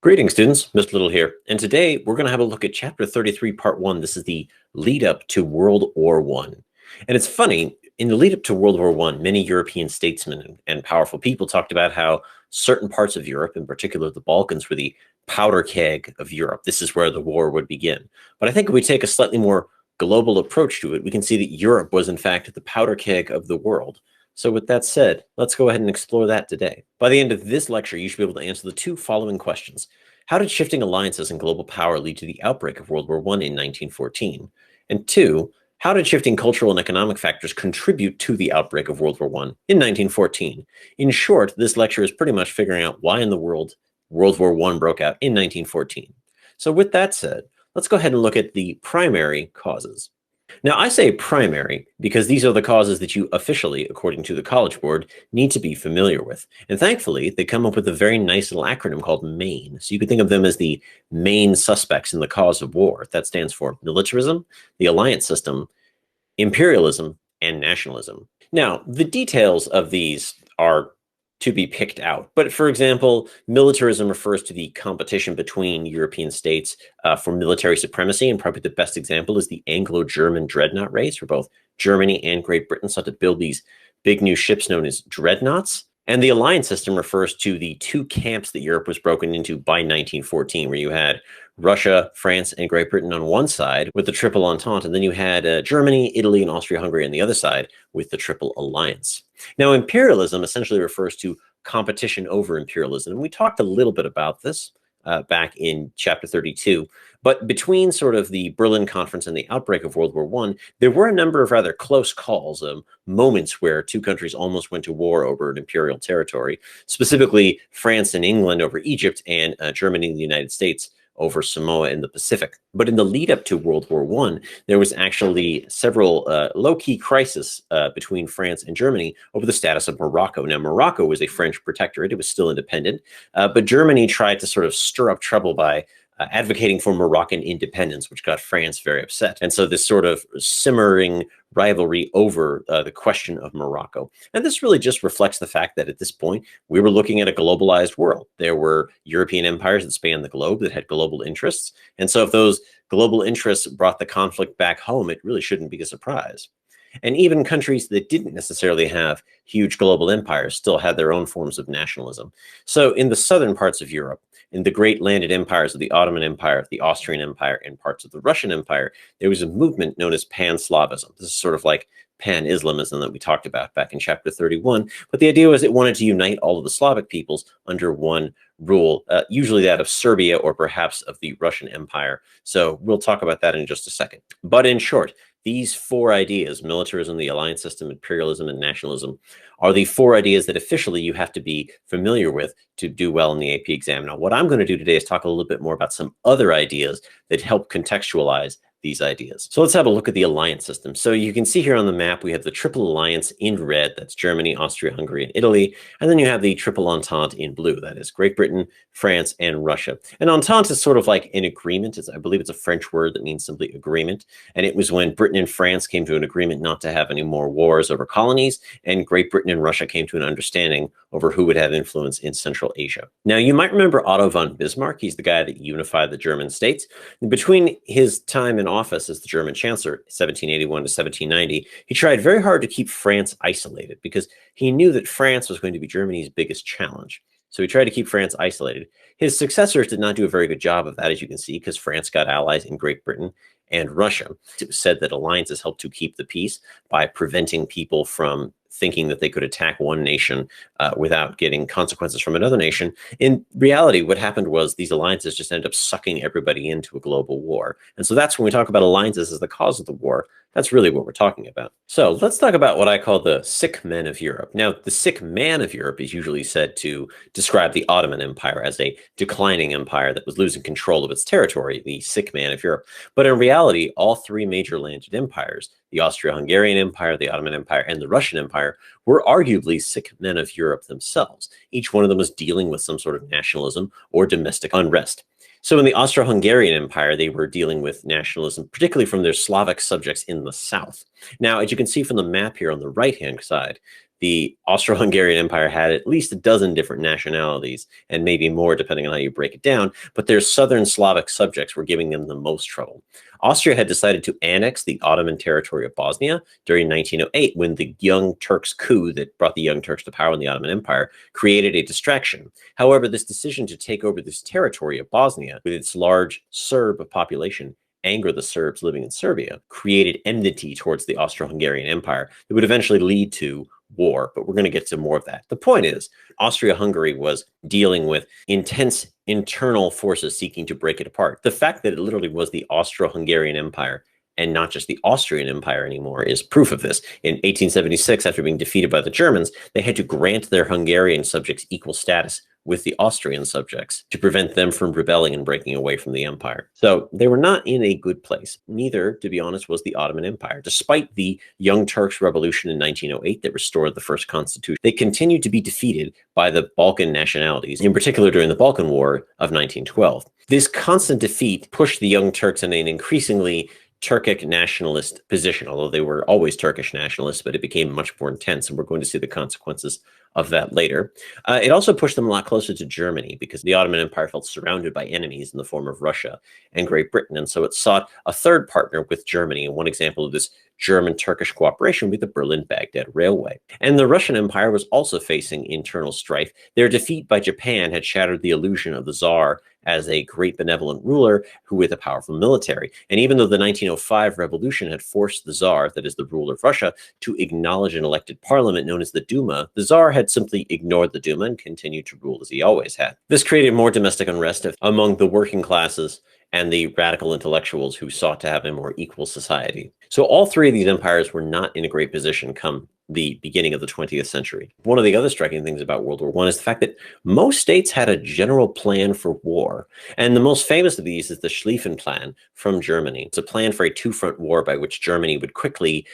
Greetings, students. Mr. Little here, and today we're going to have a look at Chapter 33, Part 1. This is the lead up to World War I. And it's funny, in the lead up to World War I, many European statesmen and powerful people talked about how certain parts of Europe, in particular the Balkans, were the powder keg of Europe. This is where the war would begin. But I think if we take a slightly more global approach to it, we can see that Europe was, in fact, the powder keg of the world. So with that said, let's go ahead and explore that today. By the end of this lecture, you should be able to answer the two following questions. How did shifting alliances and global power lead to the outbreak of World War I in 1914? And two, how did shifting cultural and economic factors contribute to the outbreak of World War I in 1914? In short, this lecture is pretty much figuring out why in the world World War I broke out in 1914. So with that said, let's go ahead and look at the primary causes. Now, I say primary because these are the causes that you officially, according to the College Board, need to be familiar with. And thankfully, they come up with a very nice little acronym called MAIN. So you can think of them as the main suspects in the cause of war. That stands for militarism, the alliance system, imperialism, and nationalism. Now, the details of these are to be picked out. But for example, militarism refers to the competition between European states for military supremacy. And probably the best example is the Anglo-German dreadnought race, where both Germany and Great Britain sought to build these big new ships known as dreadnoughts. And the alliance system refers to the two camps that Europe was broken into by 1914, where you had Russia, France, and Great Britain on one side with the Triple Entente, and then you had Germany, Italy, and Austria-Hungary on the other side with the Triple Alliance. Now, imperialism essentially refers to competition over imperialism, and we talked a little bit about this back in Chapter 32. But between sort of the Berlin Conference and the outbreak of World War I, there were a number of rather close calls, moments where two countries almost went to war over an imperial territory, specifically France and England over Egypt, and Germany and the United States over Samoa in the Pacific. But in the lead up to World War I, there was actually several low-key crises between France and Germany over the status of Morocco. Now, Morocco was a French protectorate. It was still independent, but Germany tried to sort of stir up trouble by advocating for Moroccan independence, which got France very upset. And so this sort of simmering rivalry over the question of Morocco. And this really just reflects the fact that at this point, we were looking at a globalized world. There were European empires that spanned the globe that had global interests. And so if those global interests brought the conflict back home, it really shouldn't be a surprise. And even countries that didn't necessarily have huge global empires still had their own forms of nationalism. So in the southern parts of Europe, in the great landed empires of the Ottoman Empire, the Austrian Empire, and parts of the Russian Empire, there was a movement known as Pan-Slavism. This is sort of like Pan-Islamism that we talked about back in Chapter 31. But the idea was it wanted to unite all of the Slavic peoples under one rule, usually that of Serbia or perhaps of the Russian Empire. So we'll talk about that in just a second. But in short, these four ideas, militarism, the alliance system, imperialism, and nationalism, are the four ideas that officially you have to be familiar with to do well in the AP exam. Now, what I'm going to do today is talk a little bit more about some other ideas that help contextualize these ideas. So let's have a look at the alliance system. So you can see here on the map, we have the Triple Alliance in red, that's Germany, Austria, Hungary, and Italy. And then you have the Triple Entente in blue, that is Great Britain, France, and Russia. And Entente is sort of like an agreement. I believe it's a French word that means simply agreement. And it was when Britain and France came to an agreement not to have any more wars over colonies, and Great Britain and Russia came to an understanding over who would have influence in Central Asia. Now, you might remember Otto von Bismarck. He's the guy that unified the German states. And between his time in office as the German Chancellor, 1781 to 1790, he tried very hard to keep France isolated because he knew that France was going to be Germany's biggest challenge. So he tried to keep France isolated. His successors did not do a very good job of that, as you can see, because France got allies in Great Britain and Russia. It was said that alliances helped to keep the peace by preventing people from thinking that they could attack one nation without getting consequences from another nation. In reality, what happened was these alliances just ended up sucking everybody into a global war. And so that's when we talk about alliances as the cause of the war. That's really what we're talking about. So let's talk about what I call the sick men of Europe. Now, the sick man of Europe is usually said to describe the Ottoman Empire as a declining empire that was losing control of its territory, the sick man of Europe. But in reality, all three major landed empires, the Austro-Hungarian Empire, the Ottoman Empire, and the Russian Empire, were arguably sick men of Europe themselves. Each one of them was dealing with some sort of nationalism or domestic unrest. So in the Austro-Hungarian Empire, they were dealing with nationalism, particularly from their Slavic subjects in the south. Now, as you can see from the map here on the right-hand side, the Austro-Hungarian Empire had at least a dozen different nationalities, and maybe more depending on how you break it down, but their southern Slavic subjects were giving them the most trouble. Austria had decided to annex the Ottoman territory of Bosnia during 1908 when the Young Turks coup that brought the Young Turks to power in the Ottoman Empire created a distraction. However, this decision to take over this territory of Bosnia with its large Serb population angered the Serbs living in Serbia, created enmity towards the Austro-Hungarian Empire that would eventually lead to war, but we're going to get to more of that. The point is, Austria-Hungary was dealing with intense internal forces seeking to break it apart. The fact that it literally was the Austro-Hungarian Empire and not just the Austrian Empire anymore is proof of this. In 1876, after being defeated by the Germans, they had to grant their Hungarian subjects equal status with the Austrian subjects to prevent them from rebelling and breaking away from the empire. So they were not in a good place. Neither, to be honest, was the Ottoman Empire. Despite the Young Turks Revolution in 1908 that restored the first constitution, they continued to be defeated by the Balkan nationalities, in particular during the Balkan War of 1912. This constant defeat pushed the Young Turks in an increasingly Turkic nationalist position, although they were always Turkish nationalists, but it became much more intense, and we're going to see the consequences of that later. It also pushed them a lot closer to Germany because the Ottoman Empire felt surrounded by enemies in the form of Russia and Great Britain, and so it sought a third partner with Germany. And one example of this German-Turkish cooperation with the Berlin-Baghdad Railway. And the Russian Empire was also facing internal strife. Their defeat by Japan had shattered the illusion of the Tsar as a great benevolent ruler who with a powerful military. And even though the 1905 revolution had forced the Tsar, that is the ruler of Russia, to acknowledge an elected parliament known as the Duma, the Tsar had simply ignored the Duma and continued to rule as he always had. This created more domestic unrest among the working classes and the radical intellectuals who sought to have a more equal society. So all three of these empires were not in a great position come the beginning of the 20th century. One of the other striking things about World War I is the fact that most states had a general plan for war. And the most famous of these is the Schlieffen Plan from Germany. It's a plan for a two-front war by which Germany would quickly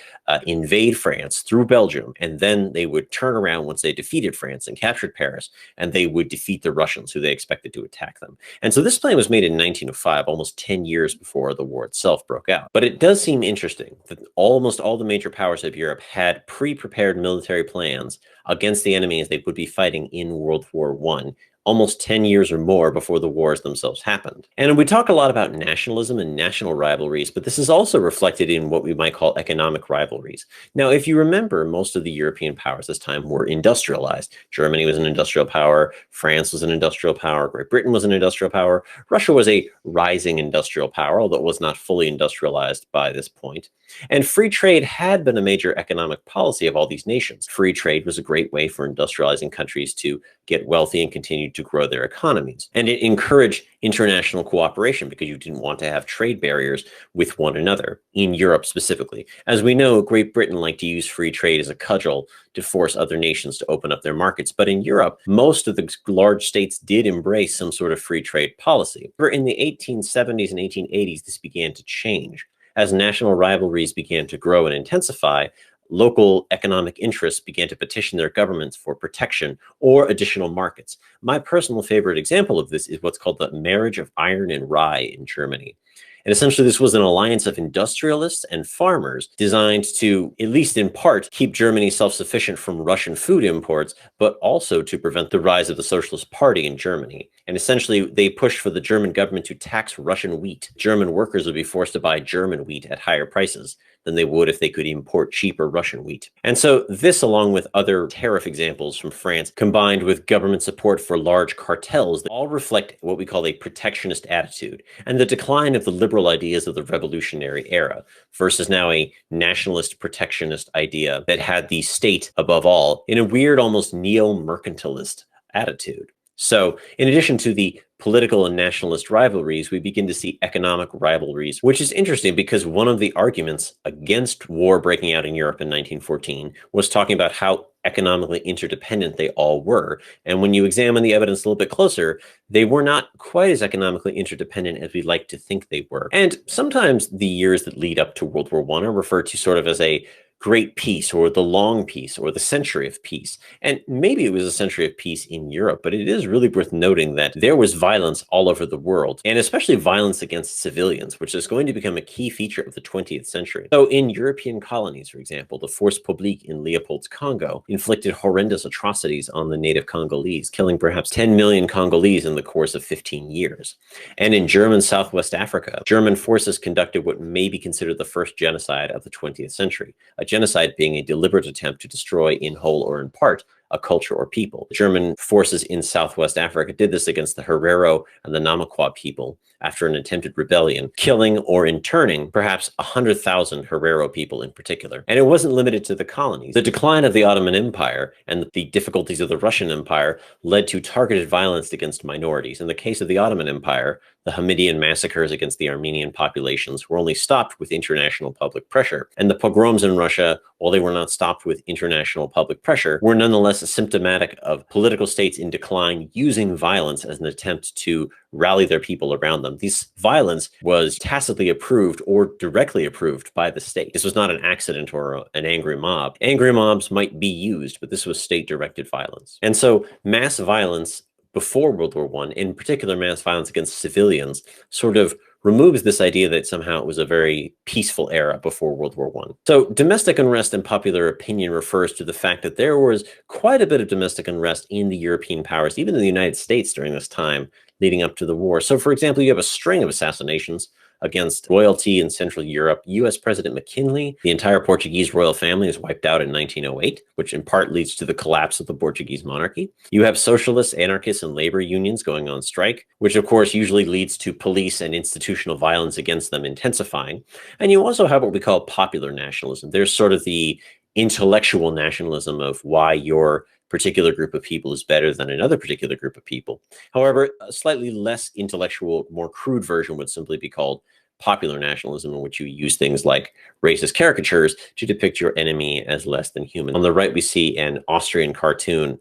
invade France through Belgium, and then they would turn around once they defeated France and captured Paris, and they would defeat the Russians, who they expected to attack them. And so this plan was made in 1905, almost 10 years before the war itself broke out. But it does seem interesting that almost all the major powers of Europe had pre-prepared military plans against the enemies they would be fighting in World War I, almost 10 years or more before the wars themselves happened. And we talk a lot about nationalism and national rivalries, but this is also reflected in what we might call economic rivalries. Now, if you remember, most of the European powers this time were industrialized. Germany was an industrial power, France was an industrial power, Great Britain was an industrial power, Russia was a rising industrial power, although it was not fully industrialized by this point. And free trade had been a major economic policy of all these nations. Free trade was a great way for industrializing countries to get wealthy and continue to grow their economies. And it encouraged international cooperation because you didn't want to have trade barriers with one another, in Europe specifically. As we know, Great Britain liked to use free trade as a cudgel to force other nations to open up their markets. But in Europe, most of the large states did embrace some sort of free trade policy. But in the 1870s and 1880s, this began to change. As national rivalries began to grow and intensify, local economic interests began to petition their governments for protection or additional markets. My personal favorite example of this is what's called the marriage of iron and rye in Germany. And essentially, this was an alliance of industrialists and farmers designed to, at least in part, keep Germany self-sufficient from Russian food imports, but also to prevent the rise of the Socialist Party in Germany. And essentially, they pushed for the German government to tax Russian wheat. German workers would be forced to buy German wheat at higher prices than they would if they could import cheaper Russian wheat. And so this, along with other tariff examples from France, combined with government support for large cartels, that all reflect what we call a protectionist attitude and the decline of the liberal ideas of the revolutionary era versus now a nationalist protectionist idea that had the state above all in a weird, almost neo-mercantilist attitude. So in addition to the political and nationalist rivalries, we begin to see economic rivalries, which is interesting because one of the arguments against war breaking out in Europe in 1914 was talking about how economically interdependent they all were. And when you examine the evidence a little bit closer, they were not quite as economically interdependent as we'd like to think they were. And sometimes the years that lead up to World War I are referred to sort of as a Great Peace or the Long Peace or the Century of Peace. And maybe it was a century of peace in Europe, but it is really worth noting that there was violence all over the world, and especially violence against civilians, which is going to become a key feature of the 20th century. So in European colonies, for example, the Force Publique in Leopold's Congo inflicted horrendous atrocities on the native Congolese, killing perhaps 10 million Congolese in the course of 15 years. And in German Southwest Africa, German forces conducted what may be considered the first genocide of the 20th century, a genocide being a deliberate attempt to destroy in whole or in part a culture or people. German forces in Southwest Africa did this against the Herero and the Namaqua people after an attempted rebellion, killing or interning perhaps 100,000 Herero people in particular. And it wasn't limited to the colonies. The decline of the Ottoman Empire and the difficulties of the Russian Empire led to targeted violence against minorities. In the case of the Ottoman Empire, the Hamidian massacres against the Armenian populations were only stopped with international public pressure. And the pogroms in Russia, while they were not stopped with international public pressure, were nonetheless symptomatic of political states in decline using violence as an attempt to rally their people around them. This violence was tacitly approved or directly approved by the state. This was not an accident or an angry mob. Angry mobs might be used, but this was state-directed violence. And so mass violence before World War I, in particular mass violence against civilians, sort of removes this idea that somehow it was a very peaceful era before World War I. So domestic unrest and popular opinion refers to the fact that there was quite a bit of domestic unrest in the European powers, even in the United States during this time leading up to the war. So for example, you have a string of assassinations against royalty in Central Europe. US President McKinley, the entire Portuguese royal family is wiped out in 1908, which in part leads to the collapse of the Portuguese monarchy. You have socialists, anarchists, and labor unions going on strike, which of course usually leads to police and institutional violence against them intensifying. And you also have what we call popular nationalism. There's sort of the intellectual nationalism of why your particular group of people is better than another particular group of people. However, a slightly less intellectual, more crude version would simply be called popular nationalism, in which you use things like racist caricatures to depict your enemy as less than human. On the right, we see an Austrian cartoon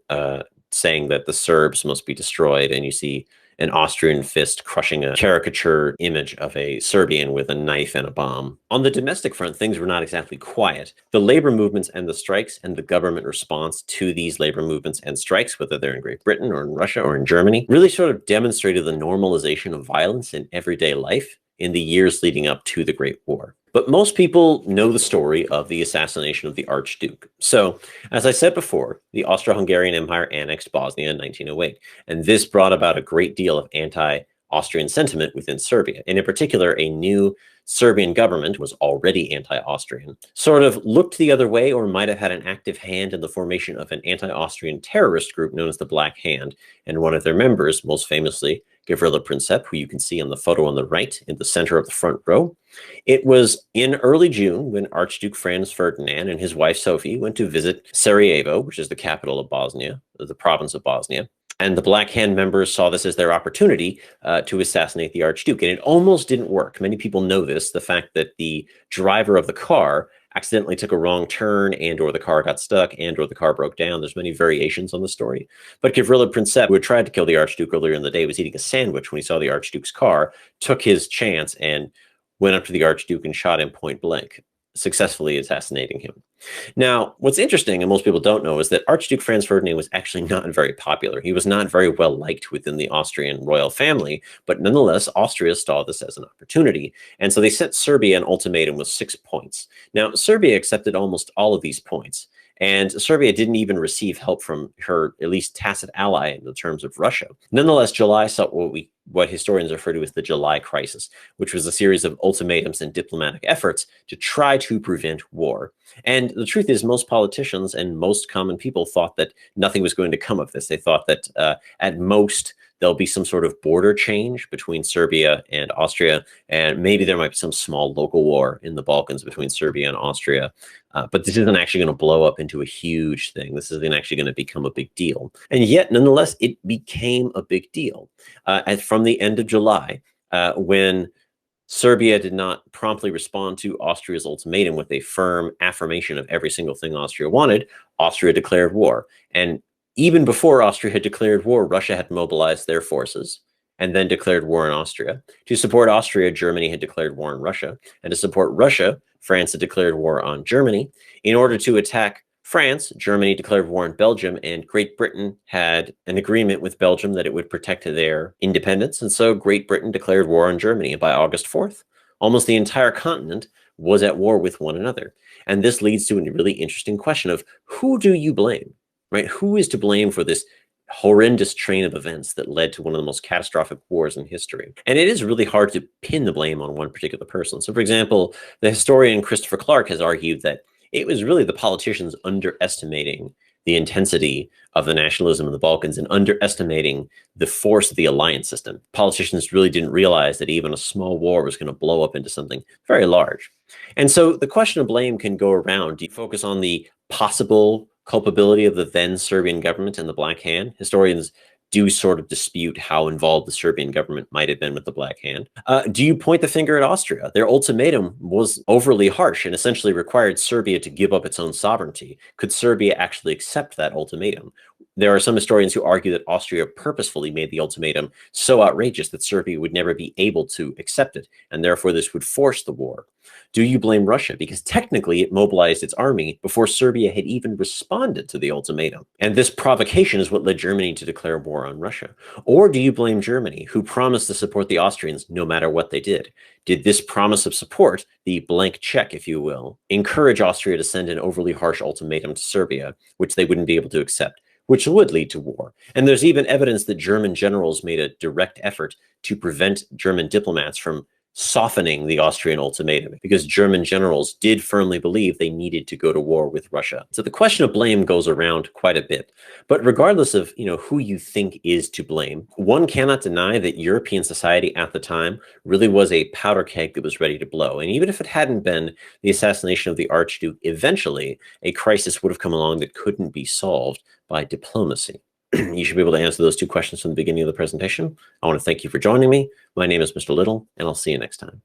saying that the Serbs must be destroyed, and you see an Austrian fist crushing a caricature image of a Serbian with a knife and a bomb. On the domestic front, things were not exactly quiet. The labor movements and the strikes and the government response to these labor movements and strikes, whether they're in Great Britain or in Russia or in Germany, really sort of demonstrated the normalization of violence in everyday life in the years leading up to the Great War. But most people know the story of the assassination of the Archduke. So, as I said before, the Austro-Hungarian Empire annexed Bosnia in 1908, and this brought about a great deal of anti-Austrian sentiment within Serbia. And in particular, a new Serbian government was already anti-Austrian, sort of looked the other way or might have had an active hand in the formation of an anti-Austrian terrorist group known as the Black Hand, and one of their members, most famously, Gavrilo Princip, who you can see on the photo on the right in the center of the front row. It was in early June when Archduke Franz Ferdinand and his wife Sophie went to visit Sarajevo, which is the capital of Bosnia, the province of Bosnia. And the Black Hand members saw this as their opportunity to assassinate the Archduke. And it almost didn't work. Many people know this, the fact that the driver of the car accidentally took a wrong turn, and or the car got stuck, and or the car broke down. There's many variations on the story. But Gavrilo Princip, who had tried to kill the Archduke earlier in the day, was eating a sandwich when he saw the Archduke's car, took his chance and went up to the Archduke and shot him point blank, successfully assassinating him. Now, what's interesting, and most people don't know, is that Archduke Franz Ferdinand was actually not very popular. He was not very well liked within the Austrian royal family, but nonetheless, Austria saw this as an opportunity. And so they sent Serbia an ultimatum with 6 points. Now, Serbia accepted almost all of these points. And Serbia didn't even receive help from her at least tacit ally in the terms of Russia. Nonetheless, July saw what historians refer to as the July Crisis, which was a series of ultimatums and diplomatic efforts to try to prevent war. And the truth is, most politicians and most common people thought that nothing was going to come of this. They thought that at most, there'll be some sort of border change between Serbia and Austria, and maybe there might be some small local war in the Balkans between Serbia and Austria. But this isn't actually going to blow up into a huge thing. This isn't actually going to become a big deal. And yet, nonetheless, it became a big deal. From the end of July, when Serbia did not promptly respond to Austria's ultimatum with a firm affirmation of every single thing Austria wanted, Austria declared war. And even before Austria had declared war, Russia had mobilized their forces. and then declared war on Austria. To support Austria, Germany had declared war on Russia. And to support Russia, France had declared war on Germany. In order to attack France, Germany declared war on Belgium, and Great Britain had an agreement with Belgium that it would protect their independence. And so Great Britain declared war on Germany. And by August 4th, almost the entire continent was at war with one another. And this leads to a really interesting question of who do you blame, right? Who is to blame for this horrendous train of events that led to one of the most catastrophic wars in history? And it is really hard to pin the blame on one particular person. So, for example, the historian Christopher Clark has argued that it was really the politicians underestimating the intensity of the nationalism in the Balkans and underestimating the force of the alliance system. Politicians really didn't realize that even a small war was going to blow up into something very large. And so the question of blame can go around. Do you focus on the possible culpability of the then Serbian government and the Black Hand? Historians do sort of dispute how involved the Serbian government might have been with the Black Hand. Do you point the finger at Austria? Their ultimatum was overly harsh and essentially required Serbia to give up its own sovereignty. Could Serbia actually accept that ultimatum? There are some historians who argue that Austria purposefully made the ultimatum so outrageous that Serbia would never be able to accept it, and therefore this would force the war. Do you blame Russia? Because technically it mobilized its army before Serbia had even responded to the ultimatum. And this provocation is what led Germany to declare war on Russia. Or do you blame Germany, who promised to support the Austrians no matter what they did? Did this promise of support, the blank check, if you will, encourage Austria to send an overly harsh ultimatum to Serbia, which they wouldn't be able to accept, which would lead to war? And there's even evidence that German generals made a direct effort to prevent German diplomats from softening the Austrian ultimatum, because German generals did firmly believe they needed to go to war with Russia. So the question of blame goes around quite a bit. But regardless of who you think is to blame, one cannot deny that European society at the time really was a powder keg that was ready to blow. And even if it hadn't been the assassination of the Archduke, eventually a crisis would have come along that couldn't be solved by diplomacy. You should be able to answer those two questions from the beginning of the presentation. I want to thank you for joining me. My name is Mr. Little, and I'll see you next time.